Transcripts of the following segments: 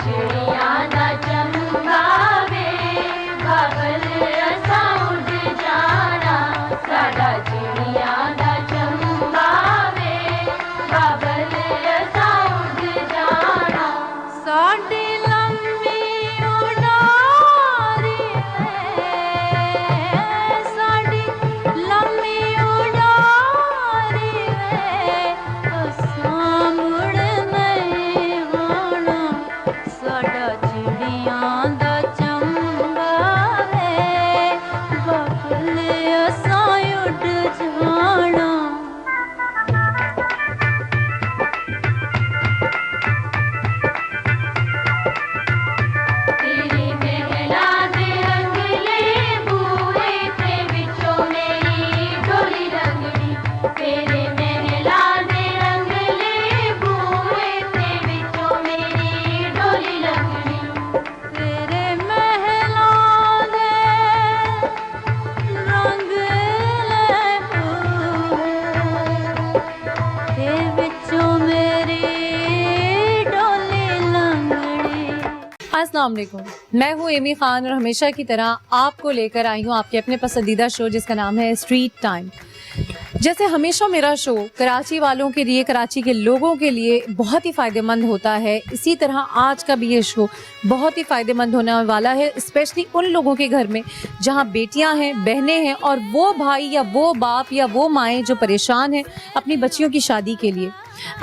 चिड़ियां दा चंगावे बाबल असा उड़ जाना साडा चिड़ियां दा चंगावे बाबल असा उड़ जाना साडी लंबी उड़ारी वे साडी लंबी उड़ारी वे असा मुड़ नहीं आना साडा चिड़ियां दा चंगा वे बाबल असा उड़ जाना तेरी महला दे रंगले बूहे ते विचों मेरी डोली रंगड़ी तेरे महला दे रंगले बूहे ते विचों मेरी डोली रंगड़ी तेरे महला दे रंगले बूहे ते विचों मेरी डोली रंगड़ी। अस्सलाम वालेकुम, मैं हूँ एमी खान और हमेशा की तरह आपको लेकर आई हूँ आपके अपने पसंदीदा शो जिसका नाम है स्ट्रीट टाइम। जैसे हमेशा मेरा शो कराची वालों के लिए, कराची के लोगों के लिए बहुत ही फ़ायदेमंद होता है, इसी तरह आज का भी ये शो बहुत ही फ़ायदेमंद होने वाला है, स्पेशली उन लोगों के घर में जहाँ बेटियाँ हैं, बहनें हैं और वो भाई या वो बाप या वो माएँ जो परेशान हैं अपनी बच्चियों की शादी के लिए,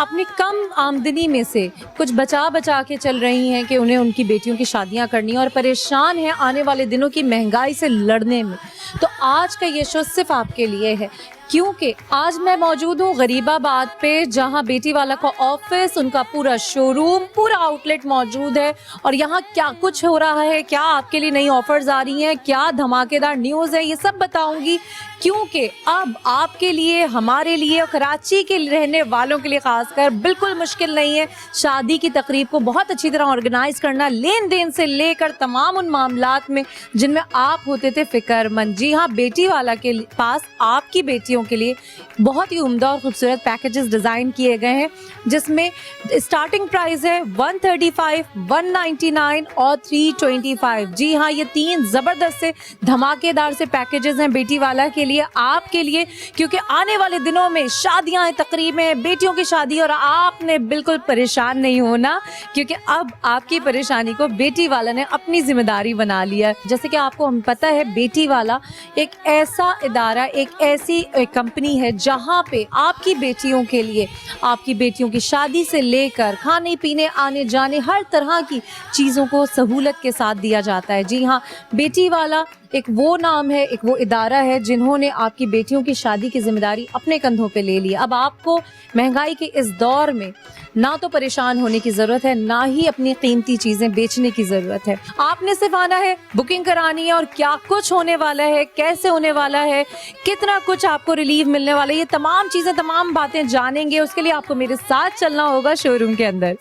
अपनी कम आमदनी में से कुछ बचा बचा के चल रही हैं कि उन्हें उनकी बेटियों की शादियां करनी और परेशान हैं आने वाले दिनों की महंगाई से लड़ने में। तो आज का ये शो सिर्फ आपके लिए है, क्योंकि आज मैं मौजूद हूँ गरीबाबाद पे, जहाँ बेटी वाला का ऑफिस, उनका पूरा शोरूम, पूरा आउटलेट मौजूद है और यहाँ क्या कुछ हो रहा है, क्या आपके लिए नई ऑफर्स आ रही हैं, क्या धमाकेदार न्यूज़ है, ये सब बताऊंगी। क्योंकि अब आपके लिए, हमारे लिए और कराची के रहने वालों के लिए खासकर बिल्कुल मुश्किल नहीं है शादी की तकरीब को बहुत अच्छी तरह ऑर्गेनाइज करना, लेन देन से लेकर तमाम उन मामलात में जिनमें आप होते थे फिक्रमंद। जी हाँ, बेटी वाला के पास आपकी बेटियों के लिए बहुत ही उम्दा और खूबसूरत पैकेजेस डिज़ाइन किए गए हैं, जिसमें स्टार्टिंग प्राइस है 135, 199 और 325। जी हाँ, ये तीन ज़बरदस्त से धमाकेदार से पैकेजेस हैं बेटी वाला के लिए, आपके लिए, क्योंकि आने वाले दिनों में शादियां हैं, तकरीबें, बेटियों की शादी, और आपने बिल्कुल परेशान नहीं होना क्योंकि अब आपकी परेशानी को बेटी वाला ने अपनी जिम्मेदारी बना लिया है। जैसे कि आपको हम पता है, बेटी वाला एक ऐसा इदारा, एक ऐसी कंपनी है जहां पे आपकी बेटियों के लिए, आपकी बेटियों की शादी से लेकर खाने पीने, आने जाने, हर तरह की चीज़ों को सहूलत के साथ दिया जाता है। जी हाँ, बेटी वाला एक वो नाम है, एक वो इदारा है जिन्होंने आपकी बेटियों की शादी की जिम्मेदारी अपने कंधों पे ले ली। अब आपको महंगाई के इस दौर में ना तो परेशान होने की ज़रूरत है, ना ही अपनी कीमती चीज़ें बेचने की ज़रूरत है। आपने सिर्फ आना है, बुकिंग करानी है और क्या कुछ होने वाला है, कैसे होने वाला है, कितना कुछ आपको रिलीफ मिलने वाला है, ये तमाम चीज़ें, तमाम बातें जानेंगे। उसके लिए आपको मेरे साथ चलना होगा शोरूम के अंदर।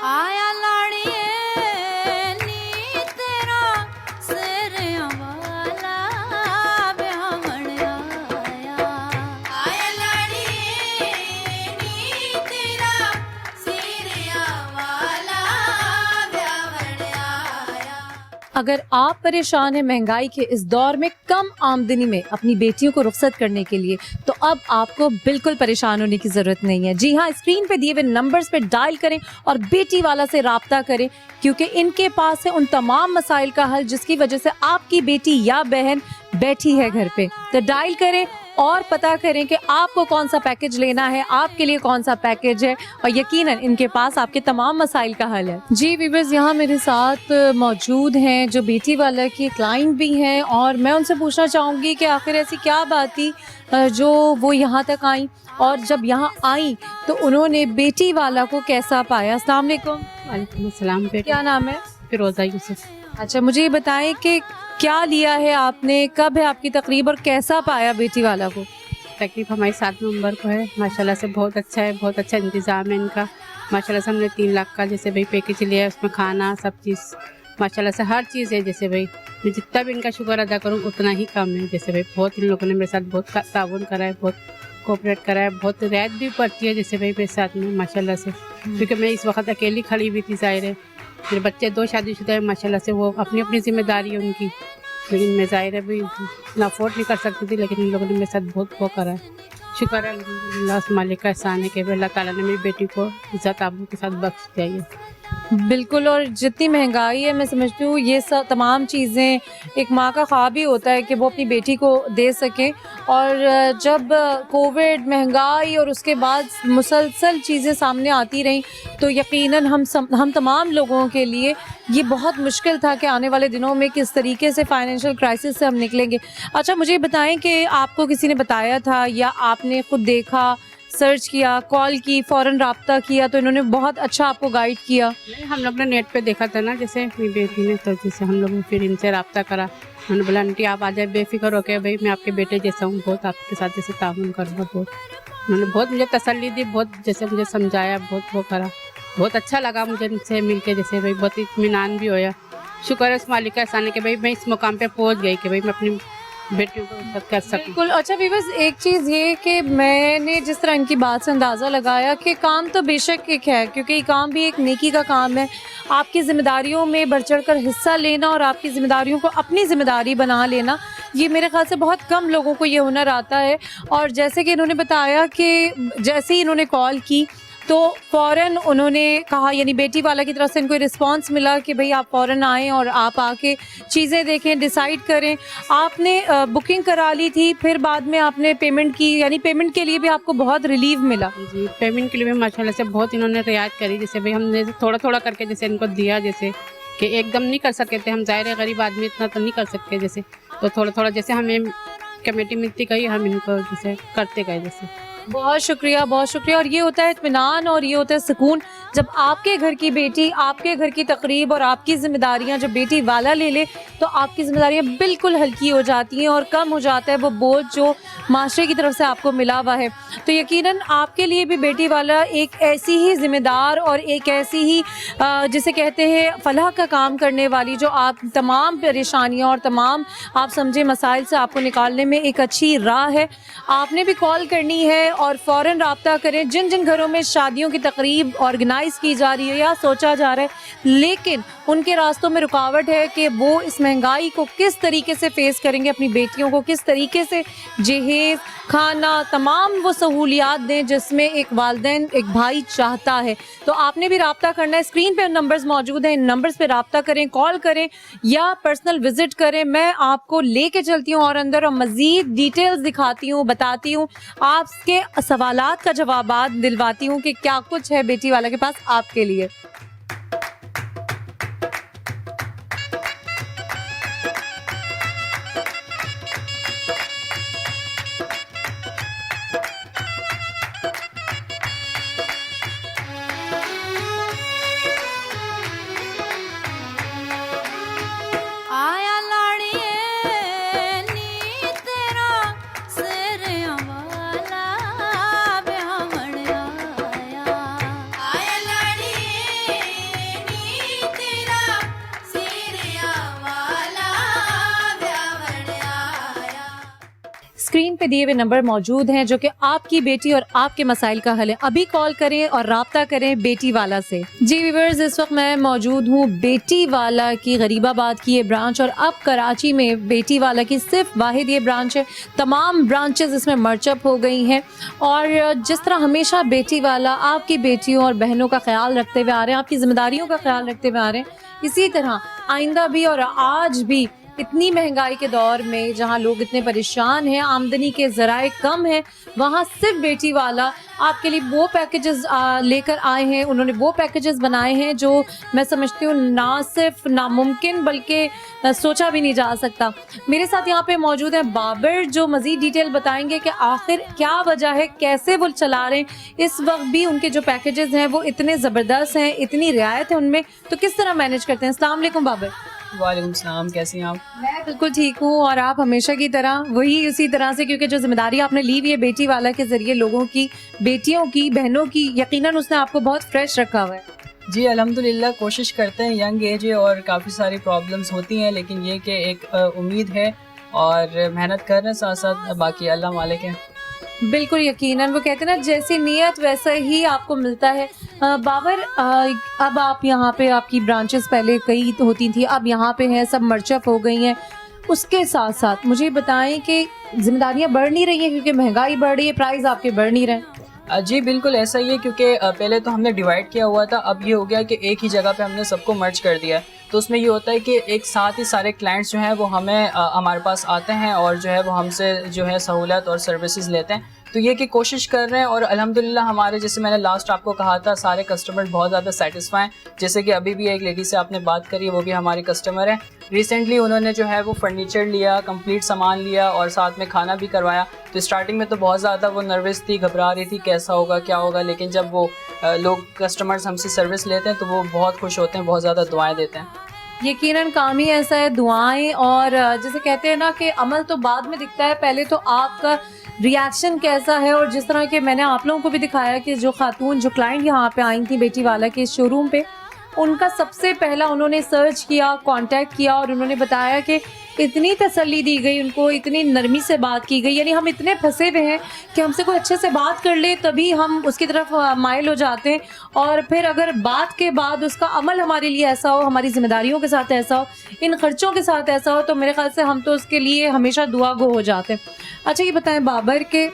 आया लाड़िए नी तेरा सिर वाला ब्याहण आया आया लाड़िए नी तेरा सिर वाला ब्याहण आया। अगर आप परेशान हैं महंगाई के इस दौर में कम आमदनी में अपनी बेटियों को रुखसत करने के लिए, तो अब आपको बिल्कुल परेशान होने की ज़रूरत नहीं है। जी हाँ, स्क्रीन पे दिए हुए नंबर्स पे डायल करें और बेटी वाला से राब्ता करें, क्योंकि इनके पास है उन तमाम मसाइल का हल जिसकी वजह से आपकी बेटी या बहन बैठी है घर पे। तो डायल करें और पता करें कि आपको कौन सा पैकेज लेना है, आपके लिए कौन सा पैकेज है, और यकीनन इनके पास आपके तमाम मसाइल का हल है। जी व्यूअर्स, यहाँ मेरे साथ मौजूद हैं जो बेटी वाला की क्लाइंट भी हैं और मैं उनसे पूछना चाहूँगी कि आखिर ऐसी क्या बात थी जो वो यहाँ तक आई और जब यहाँ आई तो उन्होंने बेटी वाला को कैसा पाया। अस्सलाम वालेकुम। वालेकुम अस्सलाम बेटा। क्या नाम है? फिरोज़ा यूसुफ। अच्छा, मुझे ये बताएं कि क्या लिया है आपने, कब है आपकी तकरीब और कैसा पाया बेटी वाला को? तकरीब हमारी 7 नवंबर को है। माशाल्लाह से बहुत अच्छा है, बहुत अच्छा इंतज़ाम है इनका। माशाल्लाह से हमने 3 लाख का जैसे भाई पैकेज लिया है, उसमें खाना सब चीज़ माशाल्लाह से हर चीज़ है। जैसे भाई मैं जितना भी इनका शुक्र अदा करूँ उतना ही कम है। जैसे भाई बहुत इन लोगों ने मेरे साथ बहुत ताउन करा है, बहुत कोऑपरेट करा है, बहुत रियायत भी पड़ती है जैसे भाई मेरे साथ में माशाल्लाह से। क्योंकि मैं इस वक्त अकेली खड़ी हुई थी, ज़ाहिर है मेरे बच्चे 2 शादीशुदा है माशाल्लाह से, वो अपनी अपनी जिम्मेदारी है उनकी, लेकिन मैं ज़ाहिर है भी इतना अफोर्ड नहीं कर सकती थी, लेकिन इन लोगों ने मेरे साथ बहुत वो करा है। शुक्र है अल्हम्दुलिल्लाह मालिक का एहसान है कि अल्लाह ताला ने मेरी बेटी को इज़्ज़त आबरू के साथ बख्श दिया है। बिल्कुल, और जितनी महंगाई है मैं समझती हूँ ये सब तमाम चीज़ें एक माँ का ख्वाब ही होता है कि वो अपनी बेटी को दे सके। और जब कोविड, महंगाई और उसके बाद मुसलसल चीज़ें सामने आती रहीं तो यकीनन हम तमाम लोगों के लिए ये बहुत मुश्किल था कि आने वाले दिनों में किस तरीके से फाइनेंशियल क्राइसिस से हम निकलेंगे। अच्छा, मुझे बताएं कि आपको किसी ने बताया था या आपने खुद देखा, सर्च किया, कॉल की, फ़ौरन रब्ता किया तो इन्होंने बहुत अच्छा आपको गाइड किया? नहीं, हम लोग ने नेट पे देखा था ना जैसे मेरी बेटी ने, तो जैसे हम लोगों ने फिर इनसे रब्ता करा। उन्होंने बोला आंटी आप आ जाए बेफिक्र हो के, भाई मैं आपके बेटे जैसा हूँ, बहुत आपके साथ जैसे ताउन करूँगा। बहुत उन्होंने बहुत मुझे तसल्ली दी, बहुत जैसे मुझे समझाया, बहुत वो करा, बहुत अच्छा लगा मुझे इनसे मिल के। जैसे भाई बहुत इत्मीनान भी होया। शुक्र है उस मालिक का एहसान है कि भाई मैं इस मुकाम पे पहुँच गई कि भाई मैं अपनी बेटियों को इज्जत कर सकूं। बिल्कुल। अच्छा वीवर्स, एक चीज़ ये कि मैंने जिस तरह इनकी बात से अंदाज़ा लगाया कि काम तो बेशक एक है, क्योंकि ये काम भी एक नेकी का काम है। आपकी ज़िम्मेदारियों में बढ़ चढ़ कर हिस्सा लेना और आपकी ज़िम्मेदारियों को अपनी ज़िम्मेदारी बना लेना, ये मेरे ख्याल से बहुत कम लोगों को ये हुनर आता है। और जैसे कि इन्होंने बताया कि जैसे ही इन्होंने कॉल की तो फ़ौरन उन्होंने कहा, यानी बेटी वाला की तरफ से इनको रिस्पांस मिला कि भाई आप फ़ौरन आएँ और आप आके चीज़ें देखें, डिसाइड करें। आपने बुकिंग करा ली थी, फिर बाद में आपने पेमेंट की, यानी पेमेंट के लिए भी आपको बहुत रिलीफ मिला? जी, पेमेंट के लिए भी माशाल्लाह से बहुत इन्होंने रियायत करी। जैसे भाई हमने थोड़ा थोड़ा करके जैसे इनको दिया, जैसे कि एकदम नहीं कर सकते थे हम, ज़ाहिर है गरीब आदमी इतना तो नहीं कर सकते, जैसे तो थोड़ा थोड़ा जैसे हमें कमेटी मिलती गई हम इनको जैसे करते गए। जैसे बहुत शुक्रिया, बहुत शुक्रिया। और ये होता है इत्मीनान और ये होता है सुकून जब आपके घर की बेटी, आपके घर की तकरीब और आपकी ज़िम्मेदारियां जब बेटी वाला ले ले तो आपकी ज़िम्मेदारियां बिल्कुल हल्की हो जाती हैं और कम हो जाता है वो बोझ जो माशरे की तरफ से आपको मिला हुआ है। तो यकीनन आपके लिए भी बेटी वाला एक ऐसी ही ज़िम्मेदार और एक ऐसी ही जिसे कहते हैं फलाह का काम करने वाली, जो आप तमाम परेशानियाँ और तमाम आप समझे मसाइल से आपको निकालने में एक अच्छी राह है। आपने भी कॉल करनी है और फ़ौरन रब्ता करें। जिन जिन घरों में शादियों की तकरीब ऑर्गेनाइज़ की जा रही है या सोचा जा रहा है लेकिन उनके रास्तों में रुकावट है कि वो इस महंगाई को किस तरीके से फ़ेस करेंगे, अपनी बेटियों को किस तरीके से जहेज़, खाना, तमाम वो सहूलियात दें जिसमें एक वालिदैन, एक भाई चाहता है, तो आपने भी रब्ता करना है। स्क्रीन पे नंबर्स मौजूद हैं, इन नंबर्स पे रब्ता करें, कॉल करें या पर्सनल विजिट करें। मैं आपको लेके चलती हूँ और अंदर और मज़ीद डिटेल्स दिखाती हूँ, बताती हूँ, आपके सवालात का जवाबात दिलवाती हूँ कि क्या कुछ है बेटी वाला के पास आपके लिए। आया लाड़िए नी तेरा सिरिया वाला ब्याहण आया। आया लाड़िए नी तेरा सिरिया वाला ब्याहण आया। स्क्रीन पे दिए हुए नंबर मौजूद हैं जो कि आपकी बेटी और आपके मसाइल का हल है। अभी कॉल करें और राब्ता करें बेटी वाला से। जी व्यूअर्स, इस वक्त मैं मौजूद हूँ बेटी वाला की गरीबाबाद की ये ब्रांच, और अब कराची में बेटी वाला की सिर्फ वाहिद ये ब्रांच है। तमाम ब्रांचेस इसमें मर्चअप हो गई हैं और जिस तरह हमेशा बेटी वाला आपकी बेटियों और बहनों का ख्याल रखते हुए आ रहे हैं, आपकी जिम्मेदारियों का ख्याल रखते हुए आ रहे हैं, इसी तरह आइंदा भी और आज भी इतनी महंगाई के दौर में जहाँ लोग इतने परेशान हैं, आमदनी के ज़राए कम हैं, वहाँ सिर्फ बेटी वाला आपके लिए वो पैकेजेस लेकर आए हैं। उन्होंने वो पैकेजेस बनाए हैं जो मैं समझती हूँ ना सिर्फ नामुमकिन बल्कि सोचा भी नहीं जा सकता। मेरे साथ यहाँ पे मौजूद हैं बाबर, जो मज़ीद डिटेल बताएंगे कि आखिर क्या वजह है, कैसे वो चला रहे हैं, इस वक्त भी उनके जो पैकेजेस हैं वो इतने ज़बरदस्त हैं, इतनी रियायत है उनमें, तो किस तरह मैनेज करते हैं। अस्सलाम वालेकुम बाबर। वालेकुम सलाम, कैसी हैं आप? मैं बिल्कुल ठीक हूँ और आप हमेशा की तरह वही उसी तरह से, क्योंकि जो जिम्मेदारी आपने ली हुई है बेटी वाला के जरिए लोगों की, बेटियों की, बहनों की, यकीनन उसने आपको बहुत फ्रेश रखा हुआ है। जी अल्हम्दुलिल्लाह, कोशिश करते हैं। यंग एज है और काफ़ी सारी प्रॉब्लम्स होती हैं, लेकिन ये कि एक उम्मीद है और मेहनत कर रहे हैं साथ साथ, बाकी अल्लाह मालिक है। बिल्कुल यकीनन, वो कहते हैं ना जैसी नीयत वैसा ही आपको मिलता है। बाबर, अब आप यहाँ पे, आपकी ब्रांचेस पहले कई तो होती थी, अब यहाँ पे हैं, सब मर्चअप हो गई हैं। उसके साथ साथ मुझे बताएं कि जिम्मेदारियाँ बढ़ नहीं रही हैं क्योंकि महंगाई बढ़ रही है, प्राइस आपके बढ़ नहीं रहे? जी बिल्कुल ऐसा ही है, क्योंकि पहले तो हमने डिवाइड किया हुआ था, अब ये हो गया कि एक ही जगह पे हमने सबको मर्ज कर दिया है। तो उसमें ये होता है कि एक साथ ही सारे क्लाइंट्स जो हैं वो हमें हमारे पास आते हैं और जो है वो हमसे जो है सहूलत और सर्विसेज लेते हैं। तो ये कि कोशिश कर रहे हैं और अल्हम्दुलिल्लाह हमारे, जैसे मैंने लास्ट आपको कहा था, सारे कस्टमर्स बहुत ज़्यादा सेटिस्फाई हैं। जैसे कि अभी भी एक लेडी से आपने बात करी, वो भी हमारी कस्टमर है। रिसेंटली उन्होंने जो है वो फर्नीचर लिया, कंप्लीट सामान लिया और साथ में खाना भी करवाया। तो स्टार्टिंग में तो बहुत ज़्यादा वो नर्वस थी, घबरा रही थी कैसा होगा क्या होगा, लेकिन जब वो लोग कस्टमर्स हमसे सर्विस लेते हैं तो वो बहुत खुश होते हैं, बहुत ज़्यादा दुआएँ देते हैं। यकीनन काम ही ऐसा है, दुआएं, और जैसे कहते हैं ना कि अमल तो बाद में दिखता है, पहले तो आपका रिएक्शन कैसा है। और जिस तरह के मैंने आप लोगों को भी दिखाया कि जो खातून, जो क्लाइंट यहाँ पे आई थी बेटी वाला के शोरूम पे, उनका सबसे पहला उन्होंने सर्च किया, कांटेक्ट किया और उन्होंने बताया कि इतनी तसल्ली दी गई उनको, इतनी नरमी से बात की गई, यानी हम इतने फंसे हुए हैं कि हमसे कोई अच्छे से बात कर ले तभी हम उसकी तरफ माइल हो जाते हैं। और फिर अगर बात के बाद उसका अमल हमारे लिए ऐसा हो, हमारी जिम्मेदारियों के साथ ऐसा हो, इन खर्चों के साथ ऐसा हो, तो मेरे ख्याल से हम तो उसके लिए हमेशा दुआ गो हो जाते हैं। अच्छा ये बताएं बाबर के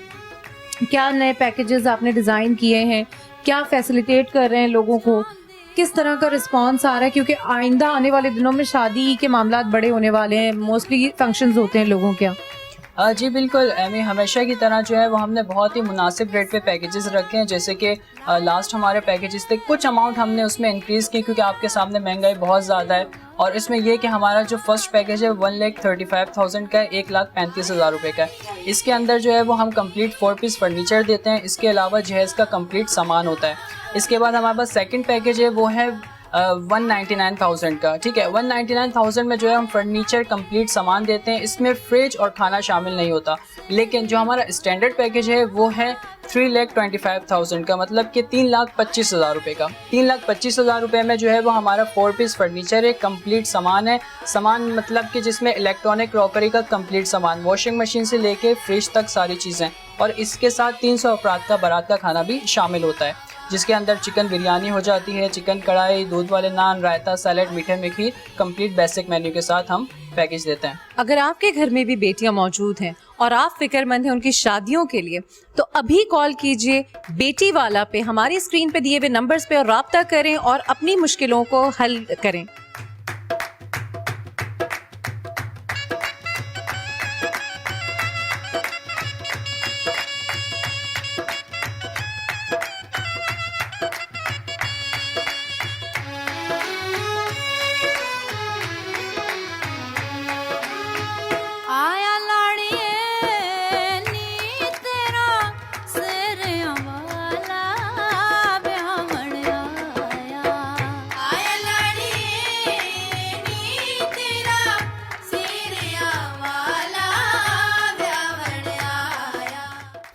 क्या नए पैकेजेस आपने डिज़ाइन किए हैं, क्या फैसिलिटेट कर रहे हैं लोगों को, किस तरह का रिस्पांस आ रहा है, क्योंकि आइंदा आने वाले दिनों में शादी के मामलात बड़े होने वाले हैं, मोस्टली फंक्शंस होते हैं लोगों के? जी बिल्कुल, हमेशा की तरह जो है वो हमने बहुत ही मुनासिब रेट पे पैकेजेस रखे हैं। जैसे कि लास्ट हमारे पैकेजेस थे, कुछ अमाउंट हमने उसमें इंक्रीज़ की क्योंकि आपके सामने महंगाई बहुत ज़्यादा है। और इसमें यह कि हमारा जो फर्स्ट पैकेज है 1,35,000 का है, 1,35,000 रुपये का है। इसके अंदर जो है वो हम कंप्लीट 4 पीस फर्नीचर देते हैं, इसके अलावा जहेज़ का कंप्लीट सामान होता है। इसके बाद हमारे पास सेकंड पैकेज है, वो है 199,000 का, ठीक है। 199,000 में जो है हम फर्नीचर कंप्लीट सामान देते हैं, इसमें फ्रिज और खाना शामिल नहीं होता। लेकिन जो हमारा स्टैंडर्ड पैकेज है वो है 3,25,000 का, मतलब कि 3,25,000 रुपये का। 3,25,000 रुपये में जो है वो हमारा 4 पीस फर्नीचर है, कंप्लीट सामान है। सामान मतलब कि जिसमें इलेक्ट्रॉनिक क्रॉकरी का कंप्लीट सामान, वॉशिंग मशीन से लेके फ्रिज तक सारी चीज़ें, और इसके साथ 300 अफराद का बारात का खाना भी शामिल होता है, जिसके अंदर चिकन बिरयानी हो जाती है, चिकन कढ़ाई, दूध वाले नान, रायता, सैलेड, मीठे में खीर, कंप्लीट बेसिक मेन्यू के साथ हम पैकेज देते हैं। अगर आपके घर में भी बेटियां मौजूद हैं और आप फिक्रमंद हैं उनकी शादियों के लिए, तो अभी कॉल कीजिए बेटी वाला पे, हमारी स्क्रीन पे दिए हुए नंबर्स पे, और राब्ता करें और अपनी मुश्किलों को हल करें। आया लाड़िए नी तेरा सिरिया वाला ब्याहमण आया। आया लाड़िए नी तेरा सिरिया वाला ब्याहमण आया।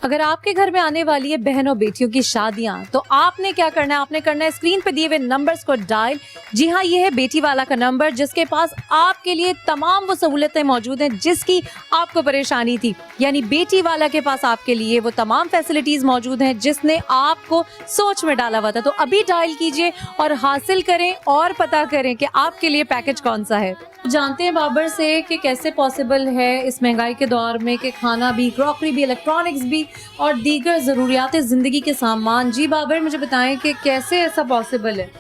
अगर आपके घर में आने वाली है बहन और बेटियों की शादियां, तो आपने क्या करना है? आपने करना है स्क्रीन पे दिए हुए नंबर्स को डायल। जी हाँ, ये है बेटी वाला का नंबर, जिसके पास आपके लिए तमाम वो सहूलतें मौजूद हैं जिसकी आपको परेशानी थी। यानी बेटी वाला के पास आपके लिए वो तमाम फैसिलिटीज मौजूद हैं जिसने आपको सोच में डाला हुआ था। तो अभी डायल कीजिए और हासिल करें और पता करें कि आपके लिए पैकेज कौन सा है। जानते हैं बाबर से कि कैसे पॉसिबल है इस महंगाई के दौर में कि खाना भी, क्रॉकरी भी, इलेक्ट्रॉनिक्स भी और दीगर ज़रूरियात ज़िंदगी के सामान। जी बाबर, मुझे बताएं कि कैसे ऐसा पॉसिबल है?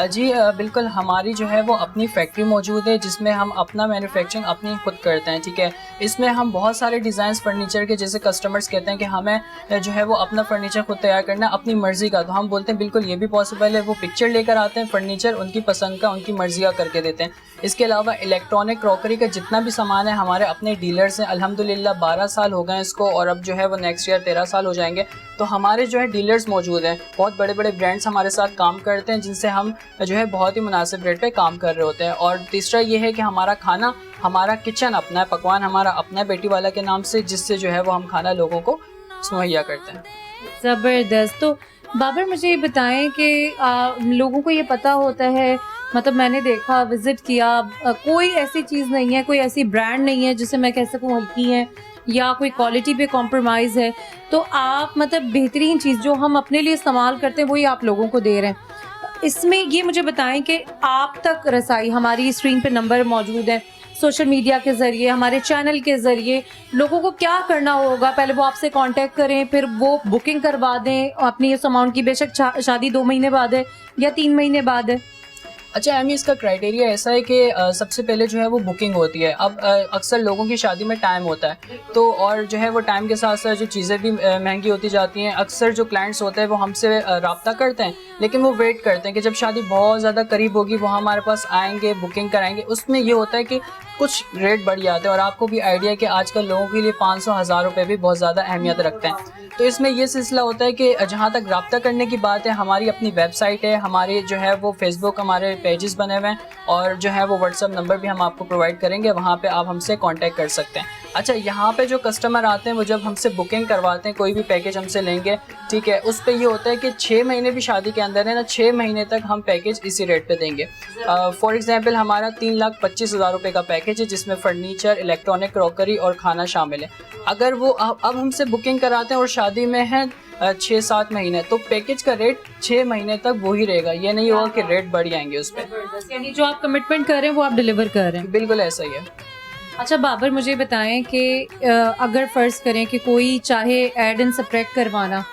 जी बिल्कुल, हमारी जो है वो अपनी फैक्ट्री मौजूद है जिसमें हम अपना मैन्युफैक्चरिंग अपनी खुद करते हैं, ठीक है। इसमें हम बहुत सारे डिज़ाइंस फर्नीचर के, जैसे कस्टमर्स कहते हैं कि हमें जो है वो अपना फर्नीचर खुद तैयार करना है अपनी मर्ज़ी का, तो हम बोलते हैं बिल्कुल ये भी पॉसिबल है। वो पिक्चर लेकर आते हैं, फर्नीचर उनकी पसंद का, उनकी मर्ज़ी का करके देते हैं। इसके अलावा इलेक्ट्रॉनिक क्रॉकरी का जितना भी सामान है हमारे अपने डीलर्स हैं, अल्हम्दुलिल्लाह 12 साल हो गए हैं इसको, और अब जो है वो नेक्स्ट ईयर 13 साल हो जाएंगे। तो हमारे जो है डीलर्स मौजूद हैं, बहुत बड़े बड़े ब्रांड्स हमारे साथ काम करते हैं जिनसे हम जो है बहुत ही मुनासिब रेट पे काम कर रहे होते हैं। और तीसरा ये है कि हमारा खाना, हमारा किचन अपना है, पकवान हमारा अपना है बेटी वाला के नाम से, जिससे जो है वो हम खाना लोगों को मुहैया करते हैं। ज़बरदस्त। तो बाबर मुझे ये बताएं कि लोगों को ये पता होता है, मतलब मैंने देखा, विज़िट किया, कोई ऐसी चीज़ नहीं है, कोई ऐसी ब्रांड नहीं है जिसे मैं कह सकूँ हल्की है या कोई क्वालिटी पे कॉम्प्रोमाइज़ है। तो आप मतलब बेहतरीन चीज़ जो हम अपने लिए इस्तेमाल करते हैं वही आप लोगों को दे रहे हैं। इसमें ये मुझे बताएं कि आप तक रसाई, हमारी स्क्रीन पे नंबर मौजूद है, सोशल मीडिया के ज़रिए, हमारे चैनल के ज़रिए लोगों को क्या करना होगा? पहले वो आपसे कांटेक्ट करें, फिर वो बुकिंग करवा दें अपनी इस अमाउंट की, बेशक शादी 2 महीने बाद है या 3 महीने बाद है। अच्छा एमी, इसका क्राइटेरिया ऐसा है कि सबसे पहले जो है वो बुकिंग होती है। अब अक्सर लोगों की शादी में टाइम होता है, तो और जो है वो टाइम के साथ साथ जो चीज़ें भी महंगी होती जाती हैं। अक्सर जो क्लाइंट्स होते हैं वो हमसे रब्ता करते हैं, लेकिन वो वेट करते हैं कि जब शादी बहुत ज़्यादा करीब होगी वो हमारे पास आएंगे, बुकिंग कराएंगे। उसमें ये होता है कि कुछ रेट बढ़ जाते हैं, और आपको भी आइडिया है कि आजकल लोगों के लिए 500-1000 रुपये भी बहुत ज़्यादा अहमियत रखते हैं। तो इसमें ये सिलसिला होता है कि जहाँ तक रब्ता करने की बात है, हमारी अपनी वेबसाइट है, हमारे जो है वो फेसबुक हमारे पेजेस बने हुए हैं, और जो है वो व्हाट्सअप नंबर भी हम आपको प्रोवाइड करेंगे, वहाँ पे आप हमसे कांटेक्ट कर सकते हैं। अच्छा, यहाँ पे जो कस्टमर आते हैं वो जब हमसे बुकिंग करवाते हैं, कोई भी पैकेज हमसे लेंगे, ठीक है, उस पर ये होता है कि 6 महीने भी शादी के अंदर है ना, 6 महीने तक हम पैकेज इसी रेट पे देंगे। फॉर एग्जांपल हमारा 3,25,000 रुपये का पैकेज है, जिसमें फर्नीचर, इलेक्ट्रॉनिक, क्रॉकरी और खाना शामिल है। अगर वो अब हमसे बुकिंग कराते हैं और शादी में है 6-7 महीने, तो पैकेज का रेट 6 महीने तक वही रहेगा। ये नहीं होगा कि रेट बढ़ जाएंगे उस पर। यानी जो आप कमिटमेंट कर रहे हैं वो आप डिलीवर कर रहे हैं। बिल्कुल ऐसा ही है। अच्छा बाबर, मुझे बताएं कि अगर फ़र्ज़ करें कि कोई चाहे ऐड एंड सब्ट्रैक्ट करवाना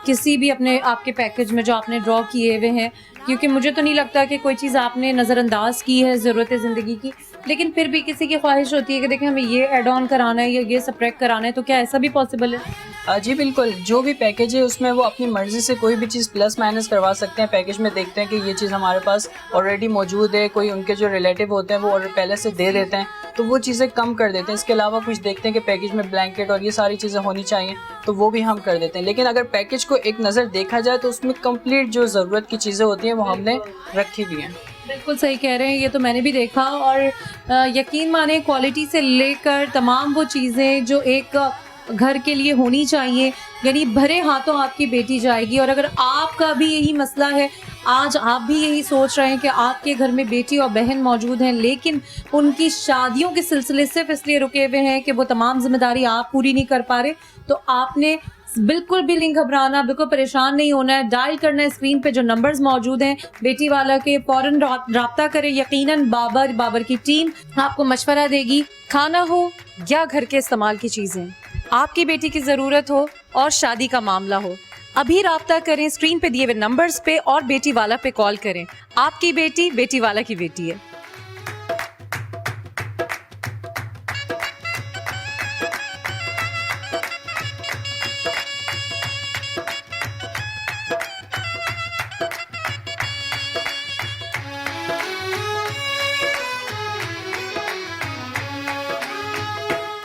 किसी भी अपने आपके पैकेज में जो आपने ड्रॉ किए हुए हैं, क्योंकि मुझे तो नहीं लगता कि कोई चीज़ आपने नज़रअंदाज की है ज़रूरत ज़िंदगी की, लेकिन फिर भी किसी की ख्वाहिश होती है कि देखें हमें ये ऐड ऑन कराना है या ये सब्ट्रैक्ट कराना है, तो क्या ऐसा भी पॉसिबल है? जी बिल्कुल, जो भी पैकेज है उसमें वो अपनी मर्ज़ी से कोई भी चीज़ प्लस माइनस करवा सकते हैं। पैकेज में देखते हैं कि ये चीज़ हमारे पास ऑलरेडी मौजूद है, कोई उनके जो रिलेटिव होते हैं वो पहले से दे देते हैं, तो वो चीज़ें कम कर देते हैं। इसके अलावा कुछ देखते हैं कि पैकेज में ब्लैंकेट और ये सारी चीज़ें होनी चाहिए, तो वो भी हम कर देते हैं। लेकिन अगर पैकेज को एक नज़र देखा जाए तो उसमें कंप्लीट जो ज़रूरत की चीज़ें होती हैं वो हमने रखी हुई हैं। बिल्कुल सही कह रहे हैं, ये तो मैंने भी देखा, और यकीन माने क्वालिटी से लेकर तमाम वो चीज़ें जो एक घर के लिए होनी चाहिए, यानी भरे हाथों आपकी बेटी जाएगी। और अगर आपका भी यही मसला है, आज आप भी यही सोच रहे हैं कि आपके घर में बेटी और बहन मौजूद हैं, लेकिन उनकी शादियों के सिलसिले सिर्फ इसलिए रुके हुए हैं कि वो तमाम जिम्मेदारी आप पूरी नहीं कर पा रहे, तो आपने बिल्कुल भी नहीं घबराना, बिल्कुल परेशान नहीं होना है। डायल करना है स्क्रीन पे जो नंबर्स मौजूद हैं बेटी वाला के, फ़ौरन राब्ता करें। यकीनन बाबर की टीम आपको मशवरा देगी। खाना हो या घर के इस्तेमाल की चीज़ें, आपकी बेटी की ज़रूरत हो और शादी का मामला हो, अभी राब्ता करें स्क्रीन पे दिए हुए नंबर्स पे और बेटी वाला पे कॉल करें। आपकी बेटी बेटी वाला की बेटी है।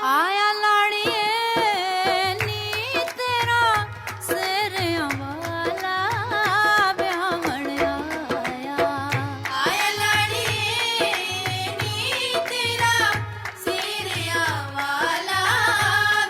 आया लाड़िए नी तेरा सिरिया वाला ब्याहण आया। आया लाड़िए नी तेरा सिरिया वाला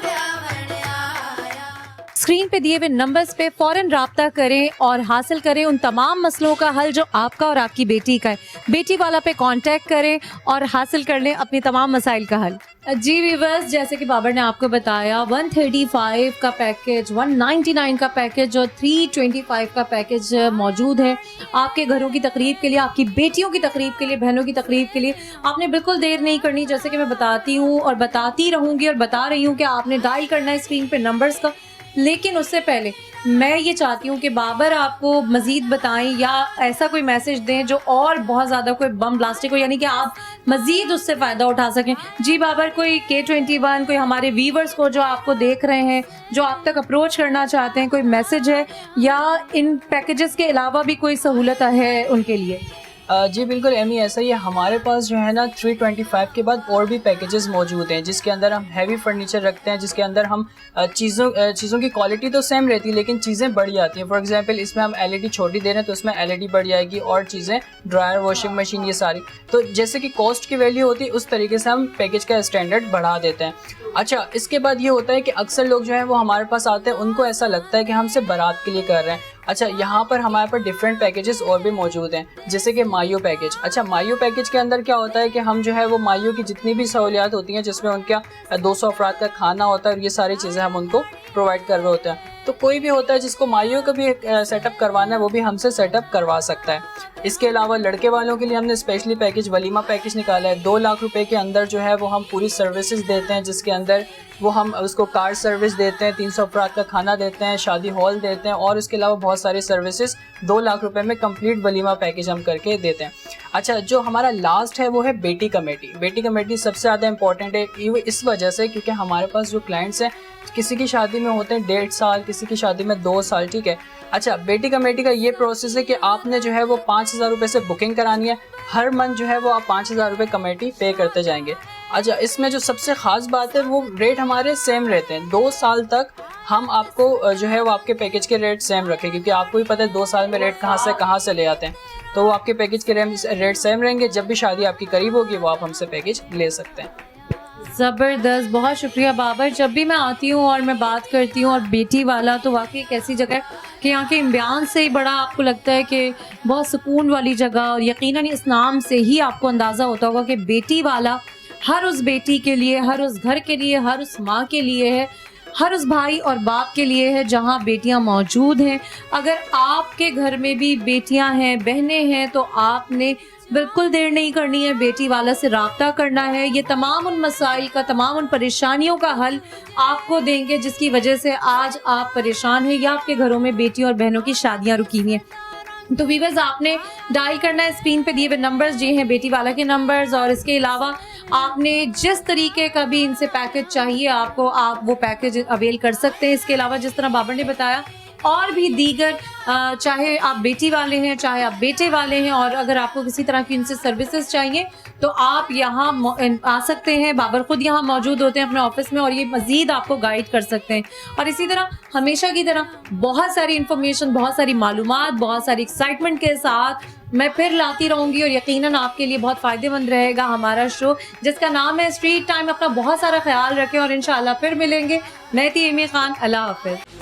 ब्याहण आया। स्क्रीन पे दिए हुए नंबर्स पे फौरन राब्ता करें और हासिल करें उन तमाम मसलों का हल जो आपका और आपकी बेटी का है। बेटी वाला पे कांटेक्ट करें और हासिल कर लें अपनी तमाम मसाइल का हल। जी व्यूअर्स, जैसे कि बाबर ने आपको बताया, 135 का पैकेज, 199 का पैकेज और 325 का पैकेज मौजूद है आपके घरों की तकरीब के लिए, आपकी बेटियों की तकरीब के लिए, बहनों की तकरीब के लिए। आपने बिल्कुल देर नहीं करनी, जैसे कि मैं बताती हूँ और बताती रहूँगी और बता रही हूँ कि आपने डायल करना है स्क्रीन पे नंबर्स का। लेकिन उससे पहले मैं ये चाहती हूँ कि बाबर आपको मज़ीद बताएं या ऐसा कोई मैसेज दें जो और बहुत ज़्यादा कोई बम ब्लास्टिक हो, यानी कि आप मज़ीद उससे फ़ायदा उठा सकें। जी बाबर, कोई K21, कोई हमारे व्यूवर्स को जो आपको देख रहे हैं, जो आप तक अप्रोच करना चाहते हैं, कोई मैसेज है या इन पैकेजेस के अलावा भी कोई सहूलत है उनके लिए? जी बिल्कुल एमी, ऐसा ही है। हमारे पास जो है ना 325 के बाद और भी पैकेजेस मौजूद हैं जिसके अंदर हम हैवी फर्नीचर रखते हैं, जिसके अंदर हम चीज़ों की क्वालिटी तो सेम रहती है लेकिन चीज़ें बड़ी आती हैं। फॉर एग्जांपल इसमें हम एलईडी छोटी दे रहे हैं तो इसमें एलईडी बढ़ जाएगी और चीज़ें ड्रायर, वॉशिंग मशीन, ये सारी। तो जैसे कि कॉस्ट की वैल्यू होती है उस तरीके से हम पैकेज का स्टैंडर्ड बढ़ा देते हैं। अच्छा, इसके बाद ये होता है कि अक्सर लोग जो है वो हमारे पास आते हैं, उनको ऐसा लगता है कि हम सिर्फ बारात के लिए कर रहे हैं। अच्छा, यहाँ पर हमारे पास डिफरेंट पैकेजेस और भी मौजूद हैं, जैसे कि मायू पैकेज। अच्छा, मायू पैकेज के अंदर क्या होता है कि हम जो है वो मायू की जितनी भी सहूलियात होती हैं, जिसमें उनका 200 अफराद का खाना होता है और ये सारी चीज़ें हम उनको प्रोवाइड कर रहे होते हैं। तो कोई भी होता है जिसको मायू का भी सेटअप करवाना है वो भी हमसे सेटअप करवा सकता है। इसके अलावा लड़के वालों के लिए हमने स्पेशली पैकेज वलीमा पैकेज निकाला है। 2 लाख रुपए के अंदर जो है वो हम पूरी सर्विसेज देते हैं, जिसके अंदर वो हम उसको कार सर्विस देते हैं, 300 अफराद का खाना देते हैं, शादी हॉल देते हैं और इसके अलावा बहुत सारी सर्विसेज 2 लाख रुपए में कंप्लीट वलीमा पैकेज हम करके देते हैं। अच्छा, जो हमारा लास्ट है वो है बेटी कमेटी। बेटी कमेटी सबसे ज़्यादा इंपॉर्टेंट है इस वजह से क्योंकि हमारे पास जो क्लाइंट्स हैं किसी की शादी में होते हैं 1.5 साल, किसी की शादी में 2 साल, ठीक है। अच्छा, बेटी कमेटी का ये प्रोसेस है कि आपने जो है वो 5,000 रुपये से बुकिंग करानी है। हर मंथ जो है वो आप 5,000 रुपये कमेटी पे करते जाएंगे। अच्छा, इसमें जो सबसे ख़ास बात है वो रेट हमारे सेम रहते हैं। 2 साल तक हम आपको जो है वो आपके पैकेज के रेट सेम रखें, क्योंकि आपको भी पता है 2 साल में रेट कहाँ से ले आते हैं। तो वो आपके पैकेज के रेट सेम रहेंगे। जब भी शादी आपकी करीब होगी वो आप हमसे पैकेज ले सकते हैं। ज़बरदस्त, बहुत शुक्रिया बाबर। जब भी मैं आती हूँ और मैं बात करती हूँ और बेटी वाला, तो वाकई एक ऐसी जगह है कि यहाँ के इम्बियान से ही बड़ा आपको लगता है कि बहुत सुकून वाली जगह, और यकीनन इस नाम से ही आपको अंदाज़ा होता होगा कि बेटी वाला हर उस बेटी के लिए, हर उस घर के लिए, हर उस माँ के लिए है, हर उस भाई और बाप के लिए है जहाँ बेटियाँ मौजूद हैं। अगर आपके घर में भी बेटियाँ हैं, बहनें हैं, तो आपने बिल्कुल देर नहीं करनी है, बेटी वाला से राब्ता करना है। ये तमाम उन मसाइल का, तमाम उन परेशानियों का हल आपको देंगे जिसकी वजह से आज आप परेशान हैं या आपके घरों में बेटियों और बहनों की शादियां रुकी हुई हैं। तो वीवर्स, आपने डायल करना है स्क्रीन पे दिए हुए नंबर्स, ये हैं बेटी वाला के नंबर्स, और इसके अलावा आपने जिस तरीके का भी इनसे पैकेज चाहिए आपको, आप वो पैकेज अवेल कर सकते हैं। इसके अलावा जिस तरह बाबर ने बताया, और भी दीगर, चाहे आप बेटी वाले हैं, चाहे आप बेटे वाले हैं, और अगर आपको किसी तरह की इनसे सर्विसेज चाहिए तो आप यहाँ आ सकते हैं। बाबर खुद यहाँ मौजूद होते हैं अपने ऑफिस में और ये मज़ीद आपको गाइड कर सकते हैं। और इसी तरह हमेशा की तरह बहुत सारी इन्फॉर्मेशन, बहुत सारी मालूमात, बहुत सारी एक्साइटमेंट के साथ मैं फिर लाती रहूँगी और यकीनन आपके लिए बहुत फ़ायदेमंद रहेगा हमारा शो जिसका नाम है स्ट्रीट टाइम। अपना बहुत सारा ख्याल रखें और इंशाअल्लाह फिर मिलेंगे। मैं थी एमी खान, अल्लाह हाफ़िज़।